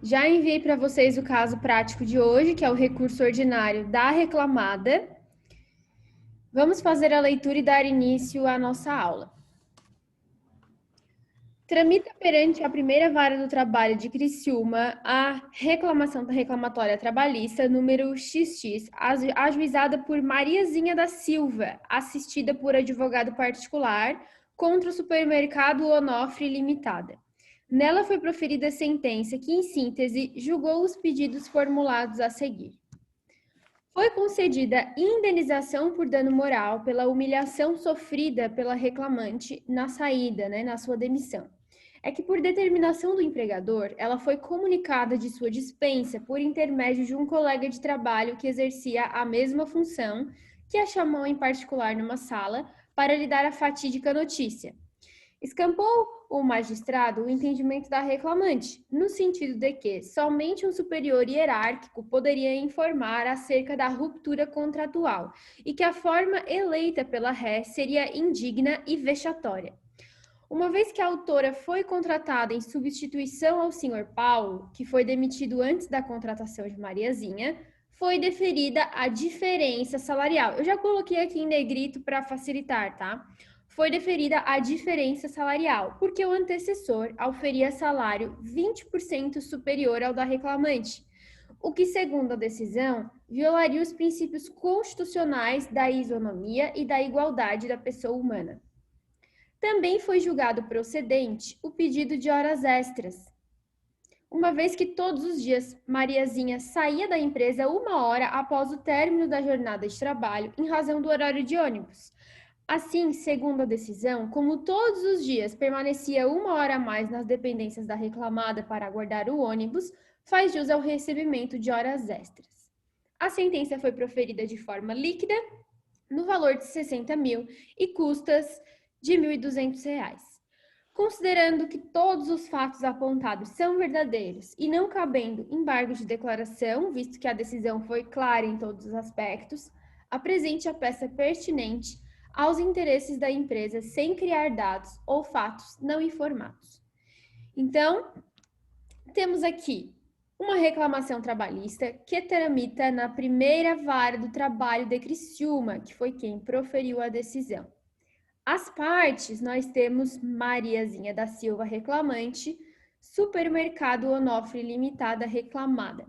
Já enviei para vocês o caso prático de hoje, que é o recurso ordinário da reclamada. Vamos fazer a leitura e dar início à nossa aula. Tramita perante a primeira vara do trabalho de Criciúma a reclamação da reclamatória trabalhista número XX, ajuizada por Mariazinha da Silva, assistida por advogado particular, contra o supermercado Onofre Limitada. Nela foi proferida a sentença que, em síntese, julgou os pedidos formulados a seguir. Foi concedida indenização por dano moral pela humilhação sofrida pela reclamante na saída, na sua demissão. É que, por determinação do empregador, ela foi comunicada de sua dispensa por intermédio de um colega de trabalho que exercia a mesma função, que a chamou em particular numa sala para lhe dar a fatídica notícia. Escampou o magistrado o entendimento da reclamante, no sentido de que somente um superior hierárquico poderia informar acerca da ruptura contratual e que a forma eleita pela ré seria indigna e vexatória. Uma vez que a autora foi contratada em substituição ao senhor Paulo, que foi demitido antes da contratação de Mariazinha, foi deferida a diferença salarial. Eu já coloquei aqui em negrito para facilitar, tá? Foi deferida a diferença salarial, porque o antecessor auferia salário 20% superior ao da reclamante, o que, segundo a decisão, violaria os princípios constitucionais da isonomia e da igualdade da pessoa humana. Também foi julgado procedente o pedido de horas extras, uma vez que todos os dias Mariazinha saía da empresa 1 hora após o término da jornada de trabalho em razão do horário de ônibus. Assim, segundo a decisão, como todos os dias permanecia 1 hora a mais nas dependências da reclamada para aguardar o ônibus, faz jus ao recebimento de horas extras. A sentença foi proferida de forma líquida, no valor de 60 mil e custas de R$ 1.200. Considerando que todos os fatos apontados são verdadeiros e não cabendo embargo de declaração, visto que a decisão foi clara em todos os aspectos, apresente a peça pertinente aos interesses da empresa sem criar dados ou fatos não informados. Então, temos aqui uma reclamação trabalhista que tramita na primeira vara do trabalho de Criciúma, que foi quem proferiu a decisão. As partes, nós temos Mariazinha da Silva reclamante, Supermercado Onofre Limitada reclamada.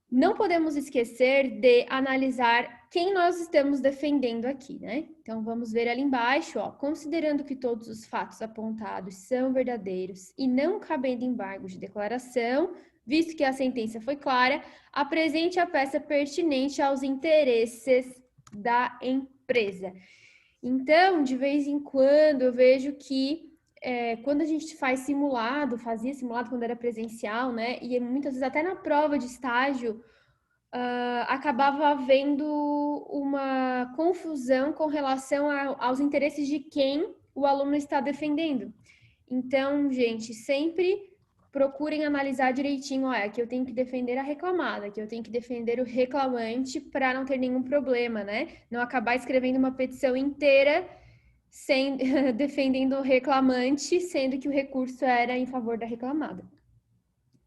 Não podemos esquecer de analisar quem nós estamos defendendo aqui, né? Então, vamos ver ali embaixo, ó, considerando que todos os fatos apontados são verdadeiros e não cabendo embargo de declaração, visto que a sentença foi clara, apresente a peça pertinente aos interesses da empresa. Então, de vez em quando, eu vejo que quando a gente fazia simulado quando era presencial, né? E muitas vezes até na prova de estágio, acabava havendo uma confusão com relação aos interesses de quem o aluno está defendendo. Então, gente, sempre procurem analisar direitinho, que eu tenho que defender a reclamada, que eu tenho que defender o reclamante para não ter nenhum problema, né? Não acabar escrevendo uma petição inteira defendendo o reclamante, sendo que o recurso era em favor da reclamada.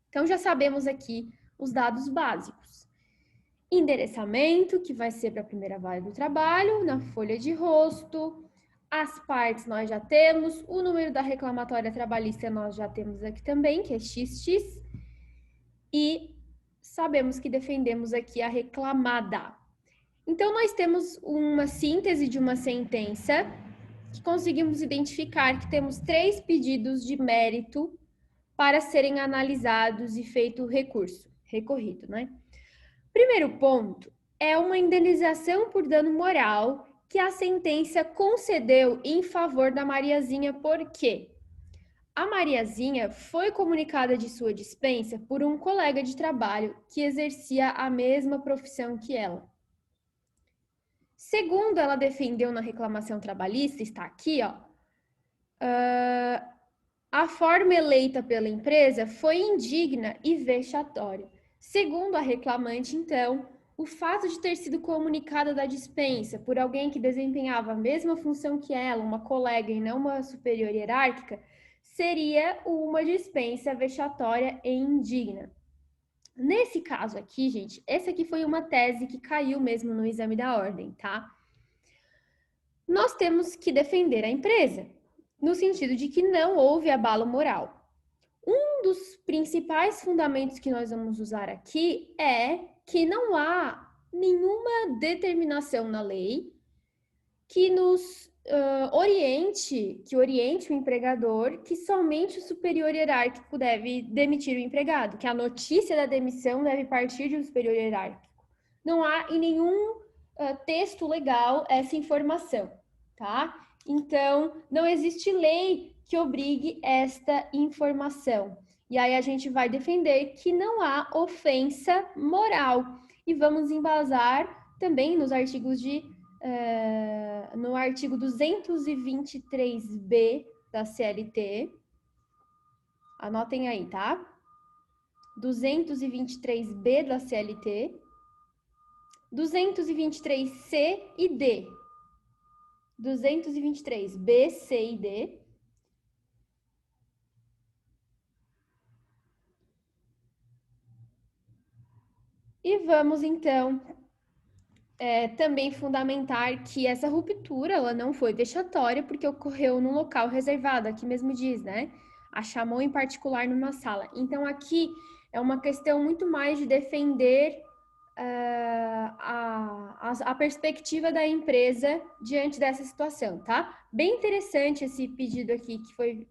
Então, já sabemos aqui os dados básicos. Endereçamento, que vai ser para a primeira vara do trabalho, na folha de rosto. As partes nós já temos, o número da reclamatória trabalhista nós já temos aqui também, que é XX, e sabemos que defendemos aqui a reclamada. Então, nós temos uma síntese de uma sentença que conseguimos identificar que temos 3 pedidos de mérito para serem analisados e feito o recurso, recorrido, né? Primeiro ponto é uma indenização por dano moral que a sentença concedeu em favor da Mariazinha, porque a Mariazinha foi comunicada de sua dispensa por um colega de trabalho que exercia a mesma profissão que ela. Segundo ela defendeu na reclamação trabalhista, está aqui, ó, a forma eleita pela empresa foi indigna e vexatória. Segundo a reclamante, então, o fato de ter sido comunicada da dispensa por alguém que desempenhava a mesma função que ela, uma colega e não uma superior hierárquica, seria uma dispensa vexatória e indigna. Nesse caso aqui, gente, essa aqui foi uma tese que caiu mesmo no exame da ordem, tá? Nós temos que defender a empresa, no sentido de que não houve abalo moral. Um dos principais fundamentos que nós vamos usar aqui é que não há nenhuma determinação na lei que nos oriente o empregador que somente o superior hierárquico deve demitir o empregado, que a notícia da demissão deve partir de um superior hierárquico. Não há em nenhum texto legal essa informação, tá? Então, não existe lei que obrigue esta informação. E aí a gente vai defender que não há ofensa moral. E vamos embasar também nos artigos no artigo 223b da CLT. Anotem aí, tá? 223b da CLT. 223C e D. 223B, C e D. E vamos, então, também fundamentar que essa ruptura ela não foi vexatória porque ocorreu num local reservado, aqui mesmo diz, né? A chamou em particular numa sala. Então, aqui é uma questão muito mais de defender a perspectiva da empresa diante dessa situação, tá? Bem interessante esse pedido aqui que foi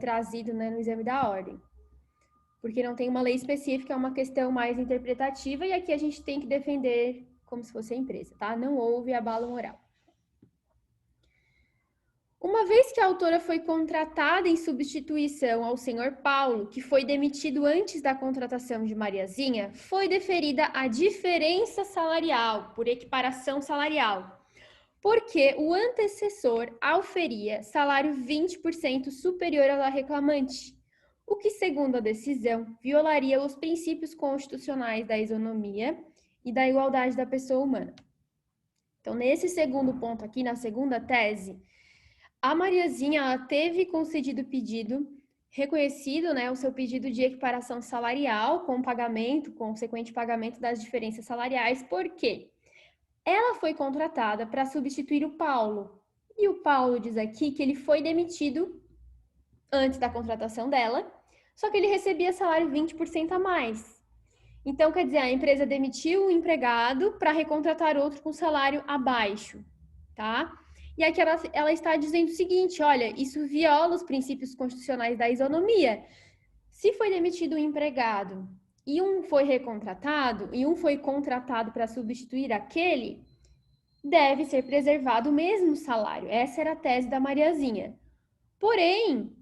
trazido, né, no exame da ordem. Porque não tem uma lei específica, é uma questão mais interpretativa e aqui a gente tem que defender como se fosse a empresa, tá? Não houve abalo moral. Uma vez que a autora foi contratada em substituição ao senhor Paulo, que foi demitido antes da contratação de Mariazinha, foi deferida a diferença salarial, por equiparação salarial, porque o antecessor auferia salário 20% superior ao da reclamante, o que, segundo a decisão, violaria os princípios constitucionais da isonomia e da igualdade da pessoa humana. Então, nesse segundo ponto aqui, na segunda tese, a Mariazinha ela teve concedido o pedido, reconhecido, né, o seu pedido de equiparação salarial com pagamento, consequente pagamento das diferenças salariais, porque ela foi contratada para substituir o Paulo. E o Paulo diz aqui que ele foi demitido antes da contratação dela, só que ele recebia salário 20% a mais. Então, quer dizer, a empresa demitiu o empregado para recontratar outro com salário abaixo, tá? E aqui ela está dizendo o seguinte, olha, isso viola os princípios constitucionais da isonomia. Se foi demitido um empregado e um foi recontratado, e um foi contratado para substituir aquele, deve ser preservado o mesmo salário. Essa era a tese da Mariazinha. Porém,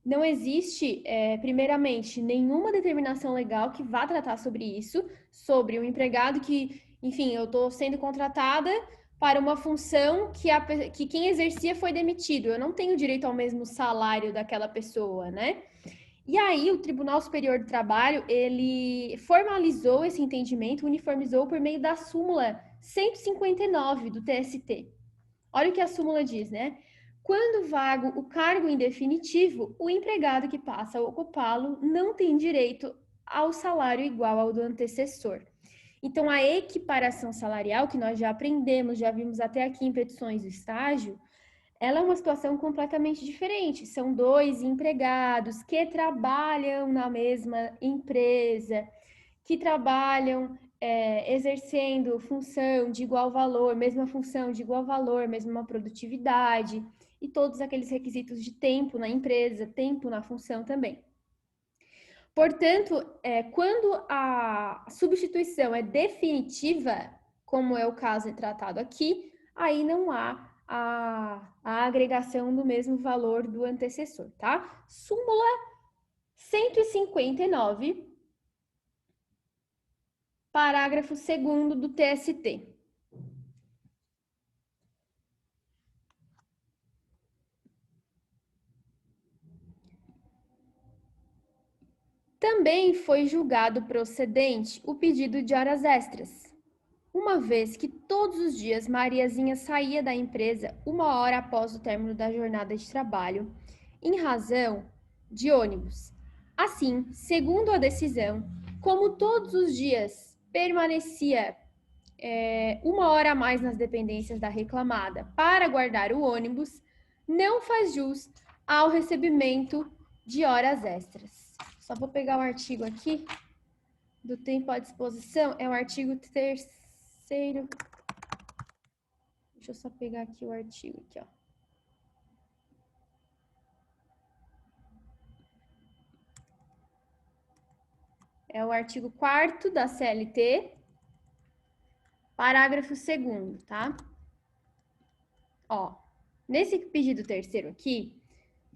não existe, primeiramente, nenhuma determinação legal que vá tratar sobre isso, sobre um empregado que, enfim, eu estou sendo contratada para uma função que quem exercia foi demitido. Eu não tenho direito ao mesmo salário daquela pessoa, né? E aí, o Tribunal Superior do Trabalho, ele formalizou esse entendimento, uniformizou por meio da súmula 159 do TST. Olha o que a súmula diz, né? Quando vago o cargo em definitivo, o empregado que passa a ocupá-lo não tem direito ao salário igual ao do antecessor. Então, a equiparação salarial, que nós já aprendemos, já vimos até aqui em petições do estágio, ela é uma situação completamente diferente. São dois empregados que trabalham na mesma empresa, que trabalham exercendo função de igual valor, mesma função de igual valor, mesma produtividade, e todos aqueles requisitos de tempo na empresa, tempo na função também. Portanto, quando a substituição é definitiva, como é o caso tratado aqui, aí não há a agregação do mesmo valor do antecessor, tá? Súmula 159, parágrafo 2º do TST. Também foi julgado procedente o pedido de horas extras, uma vez que todos os dias Mariazinha saía da empresa 1 hora após o término da jornada de trabalho em razão de ônibus. Assim, segundo a decisão, como todos os dias permanecia 1 hora a mais nas dependências da reclamada para guardar o ônibus, não faz jus ao recebimento de horas extras. Só vou pegar o artigo aqui do tempo à disposição, é o artigo 3º. Deixa eu só pegar aqui o artigo aqui, ó. É o artigo 4º da CLT, parágrafo 2º, tá? Ó, nesse pedido terceiro aqui,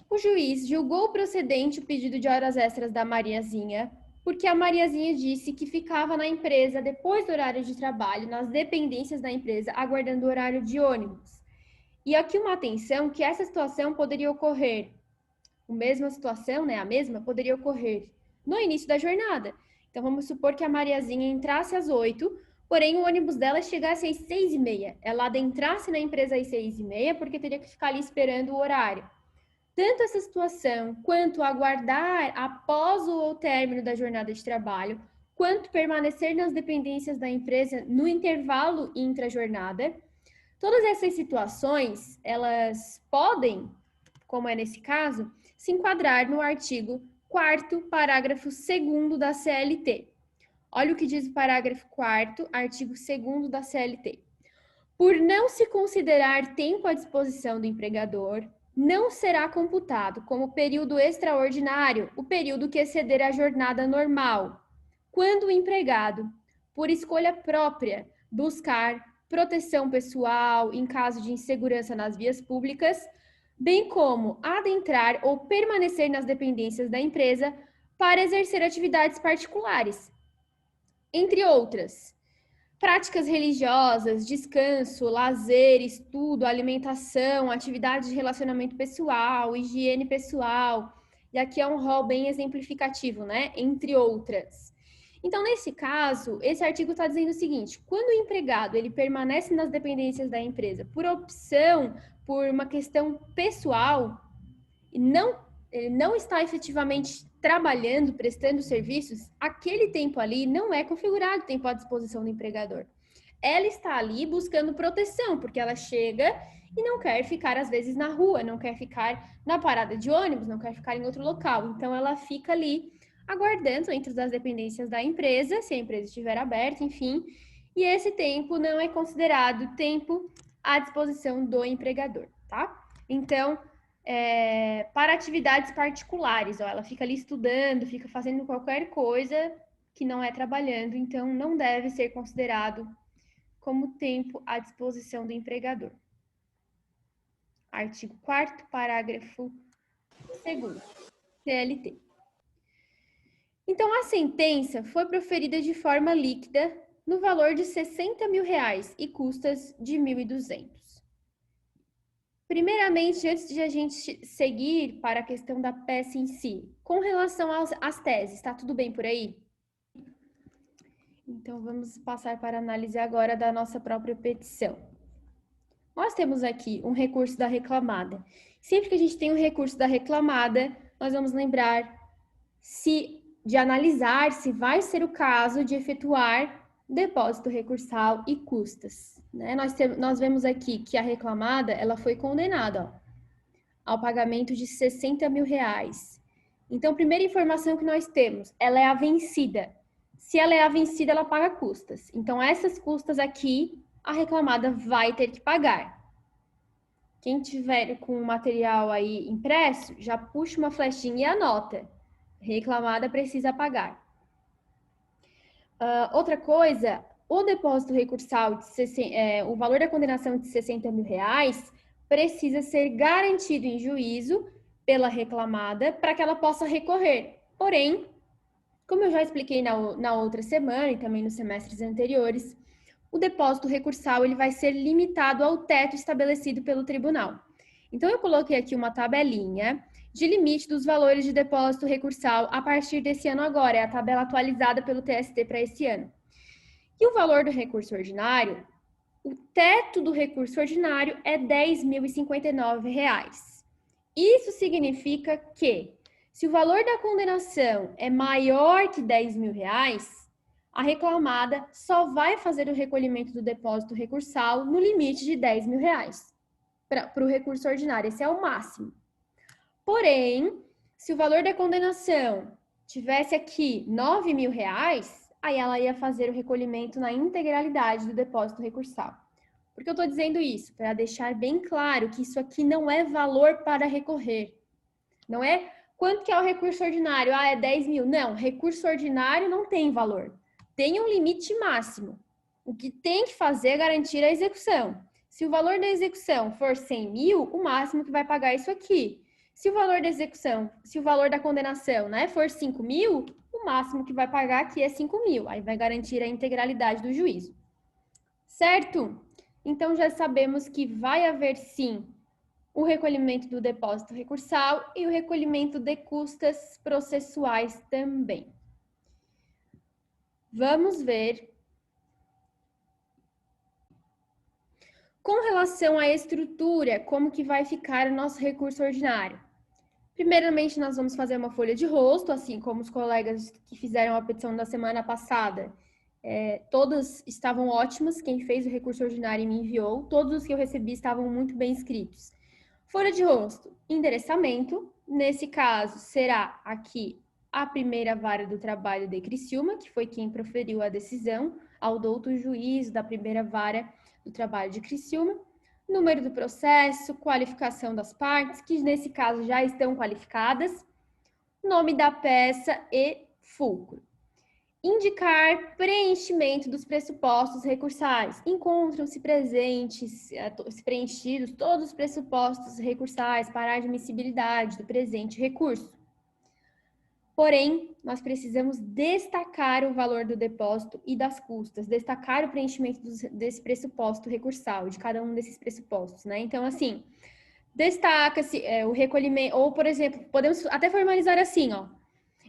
o juiz julgou procedente o pedido de horas extras da Mariazinha, porque a Mariazinha disse que ficava na empresa depois do horário de trabalho, nas dependências da empresa, aguardando o horário de ônibus. E aqui uma atenção que essa situação poderia ocorrer, a mesma situação, né, a mesma, poderia ocorrer no início da jornada. Então, vamos supor que a Mariazinha entrasse às 8, porém o ônibus dela chegasse às 6h30. Ela adentrasse na empresa às 6h30, porque teria que ficar ali esperando o horário. Tanto essa situação, quanto aguardar após o término da jornada de trabalho, quanto permanecer nas dependências da empresa no intervalo intra-jornada, todas essas situações, elas podem, como é nesse caso, se enquadrar no artigo 4º, parágrafo 2º da CLT. Olha o que diz o parágrafo 4º, artigo 2º da CLT. Por não se considerar tempo à disposição do empregador, não será computado como período extraordinário o período que exceder a jornada normal, quando o empregado, por escolha própria, buscar proteção pessoal em caso de insegurança nas vias públicas, bem como adentrar ou permanecer nas dependências da empresa para exercer atividades particulares, entre outras. Práticas religiosas, descanso, lazer, estudo, alimentação, atividades de relacionamento pessoal, higiene pessoal. E aqui é um rol bem exemplificativo, né? Entre outras. Então, nesse caso, esse artigo está dizendo o seguinte: quando o empregado ele permanece nas dependências da empresa por opção, por uma questão pessoal, e ele não está efetivamente trabalhando, prestando serviços, aquele tempo ali não é configurado tempo à disposição do empregador. Ela está ali buscando proteção, porque ela chega e não quer ficar, às vezes, na rua, não quer ficar na parada de ônibus, não quer ficar em outro local. Então, ela fica ali aguardando entre as dependências da empresa, se a empresa estiver aberta, enfim. E esse tempo não é considerado tempo à disposição do empregador, tá? Então, para atividades particulares, ó, ela fica ali estudando, fica fazendo qualquer coisa que não é trabalhando, então não deve ser considerado como tempo à disposição do empregador. Artigo 4º, parágrafo 2º, CLT. Então, a sentença foi proferida de forma líquida no valor de R$60 mil e custas de 1.200. Primeiramente, antes de a gente seguir para a questão da peça em si, com relação às teses, tá tudo bem por aí? Então, vamos passar para a análise agora da nossa própria petição. Nós temos aqui um recurso da reclamada. Sempre que a gente tem um recurso da reclamada, nós vamos lembrar de analisar se vai ser o caso de efetuar depósito recursal e custas. Né? Nós vemos aqui que a reclamada ela foi condenada ao pagamento de R$60 mil. Então, primeira informação que nós temos, ela é a vencida. Se ela é a vencida, ela paga custas. Então, essas custas aqui, a reclamada vai ter que pagar. Quem tiver com o material aí impresso, já puxa uma flechinha e anota. Reclamada precisa pagar. Outra coisa, o depósito recursal, o valor da condenação de R$60 mil precisa ser garantido em juízo pela reclamada para que ela possa recorrer. Porém, como eu já expliquei na outra semana e também nos semestres anteriores, o depósito recursal ele vai ser limitado ao teto estabelecido pelo tribunal. Então, eu coloquei aqui uma tabelinha de limite dos valores de depósito recursal a partir desse ano agora, é a tabela atualizada pelo TST para esse ano. E o valor do recurso ordinário, o teto do recurso ordinário é R$10.059. Isso significa que, se o valor da condenação é maior que R$ 10.000, a reclamada só vai fazer o recolhimento do depósito recursal no limite de R$ 10.000 para o recurso ordinário. Esse é o máximo. Porém, se o valor da condenação tivesse aqui R$ 9.000, aí ela ia fazer o recolhimento na integralidade do depósito recursal. Por que eu estou dizendo isso? Para deixar bem claro que isso aqui não é valor para recorrer. Não é quanto que é o recurso ordinário? Ah, é 10 mil. Não, recurso ordinário não tem valor. Tem um limite máximo. O que tem que fazer é garantir a execução. Se o valor da execução for 100 mil, o máximo que vai pagar é isso aqui. Se o valor da execução, se o valor da condenação, né, for 5 mil, o máximo que vai pagar aqui é 5 mil. Aí vai garantir a integralidade do juízo. Certo? Então, já sabemos que vai haver, sim, o recolhimento do depósito recursal e o recolhimento de custas processuais também. Vamos ver. Com relação à estrutura, como que vai ficar o nosso recurso ordinário? Primeiramente, nós vamos fazer uma folha de rosto, assim como os colegas que fizeram a petição da semana passada. Todas estavam ótimas, quem fez o recurso ordinário me enviou, todos os que eu recebi estavam muito bem escritos. Folha de rosto, endereçamento, nesse caso será aqui a primeira vara do trabalho de Criciúma, que foi quem proferiu a decisão, ao douto juiz da primeira vara do trabalho de Criciúma, número do processo, qualificação das partes, que nesse caso já estão qualificadas, nome da peça e fulcro. Indicar preenchimento dos pressupostos recursais. Encontram-se preenchidos todos os pressupostos recursais para a admissibilidade do presente recurso. Porém, nós precisamos destacar o valor do depósito e das custas, destacar o preenchimento desse pressuposto recursal, de cada um desses pressupostos, né? Então, assim, destaca-se o recolhimento, ou, por exemplo, podemos até formalizar assim, ó.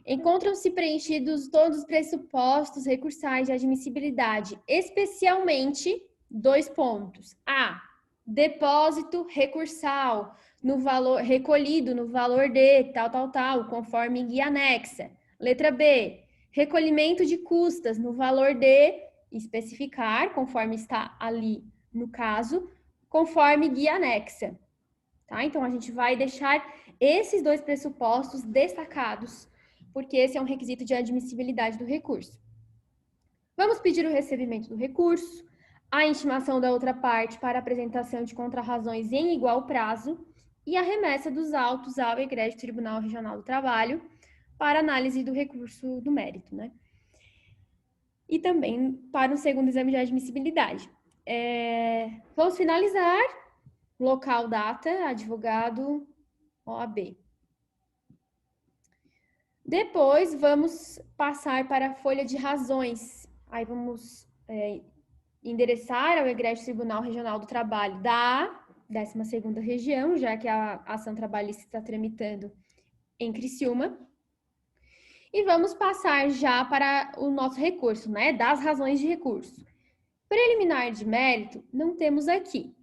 Encontram-se preenchidos todos os pressupostos recursais de admissibilidade, especialmente 2 pontos. A. Depósito recursal no valor recolhido no valor de tal, conforme guia anexa. Letra B. Recolhimento de custas no valor de especificar, conforme está ali no caso, conforme guia anexa. Tá? Então, a gente vai deixar esses 2 pressupostos destacados, porque esse é um requisito de admissibilidade do recurso. Vamos pedir o recebimento do recurso, a intimação da outra parte para apresentação de contrarrazões em igual prazo e a remessa dos autos ao egrégio Tribunal Regional do Trabalho para análise do recurso do mérito, né? E também para o segundo exame de admissibilidade. Vamos finalizar. Local, data, advogado, OAB. Depois, vamos passar para a folha de razões. Aí vamos endereçar ao egrégio Tribunal Regional do Trabalho da 12ª região, já que a ação trabalhista está tramitando em Criciúma. E vamos passar já para o nosso recurso, né? Das razões de recurso. Preliminar de mérito, não temos aqui.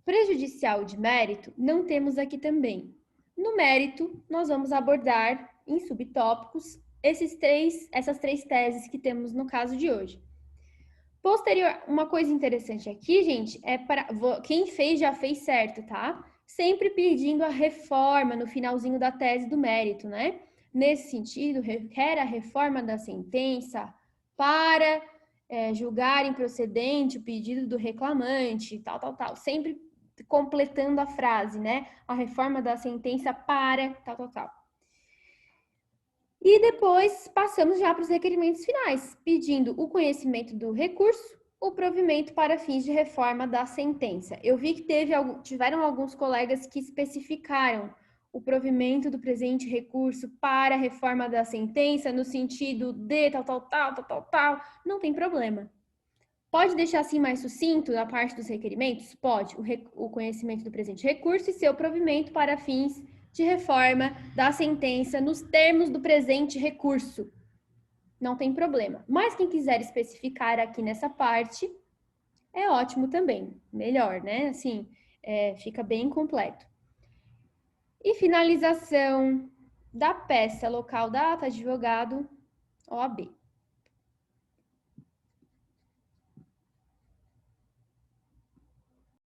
Prejudicial de mérito, não temos aqui também. No mérito, nós vamos abordar em subtópicos essas 3 teses que temos no caso de hoje. Posterior, uma coisa interessante aqui, gente, é para quem fez já fez certo, tá? Sempre pedindo a reforma no finalzinho da tese do mérito, né? Nesse sentido, requer a reforma da sentença para julgar improcedente o pedido do reclamante, tal. Sempre completando a frase, né? A reforma da sentença para tal. E depois passamos já para os requerimentos finais, pedindo o conhecimento do recurso, o provimento para fins de reforma da sentença. Eu vi que tiveram alguns colegas que especificaram o provimento do presente recurso para a reforma da sentença no sentido de tal. Não tem problema. Pode deixar assim mais sucinto na parte dos requerimentos? Pode. O conhecimento do presente recurso e seu provimento para fins de reforma da sentença nos termos do presente recurso. Não tem problema. Mas quem quiser especificar aqui nessa parte, é ótimo também. Melhor, né? Assim, fica bem completo. E finalização da peça local da ata, advogado, OAB.